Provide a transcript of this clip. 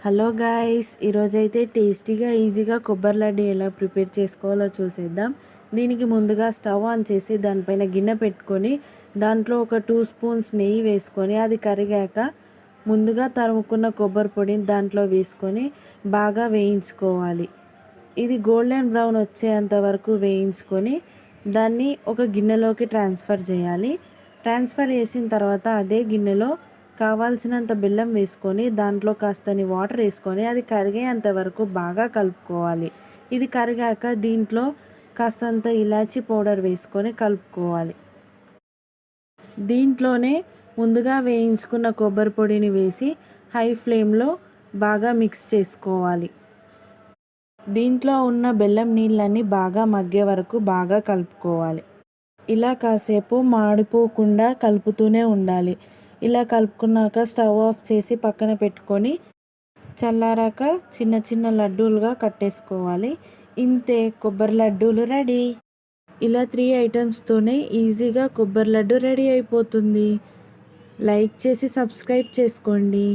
Hello guys, ఈరోజైతే టేస్టీగా ఈజీగా కొబ్బరి లడ్డు ఎలా ప్రిపేర్ చేసుకోవాలో చూసేద్దాం. దీనికి ముందుగా స్టవ్ ఆన్ చేసి దానిపైన గిన్నె పెట్టుకొని దాంట్లో ఒక 2 స్పూన్స్ నెయ్యి వేసుకొని అది కరిగాక ముందుగా తరుముకున్న కొబ్బరి పొడిని దాంట్లో వేసుకొని బాగా వేయించుకోవాలి. ఇది గోల్డెన్ బ్రౌన్ వచ్చేంత వరకు వేయించుకొని దాన్ని ఒక గిన్నెలోకి ట్రాన్స్ఫర్ చేయాలి. ట్రాన్స్ఫర్ చేసిన తర్వాత అదే గిన్నెలో కావాల్సినంత బెల్లం వేసుకొని దాంట్లో కాస్తని వాటర్ వేసుకొని అది కరిగేంత వరకు బాగా కలుపుకోవాలి. ఇది కరిగాక దీంట్లో కాస్తంత ఇలాచీ పౌడర్ వేసుకొని కలుపుకోవాలి. దీంట్లోనే ముందుగా వేయించుకున్న కొబ్బరి పొడిని వేసి హై ఫ్లేమ్లో బాగా మిక్స్ చేసుకోవాలి. దీంట్లో ఉన్న బెల్లం నీళ్ళన్నీ బాగా మగ్గే వరకు బాగా కలుపుకోవాలి. ఇలా కాసేపు మాడిపోకుండా కలుపుతూనే ఉండాలి. ఇలా కలుపుకున్నాక స్టవ్ ఆఫ్ చేసి పక్కన పెట్టుకొని చల్లారాక చిన్న చిన్న లడ్డూలుగా కట్టేసుకోవాలి. ఇంతే, కొబ్బరి లడ్డూలు రెడీ. ఇలా 3 ఐటమ్స్తోనే ఈజీగా కొబ్బరి లడ్డు రెడీ అయిపోతుంది. లైక్ చేసి సబ్స్క్రైబ్ చేసుకోండి.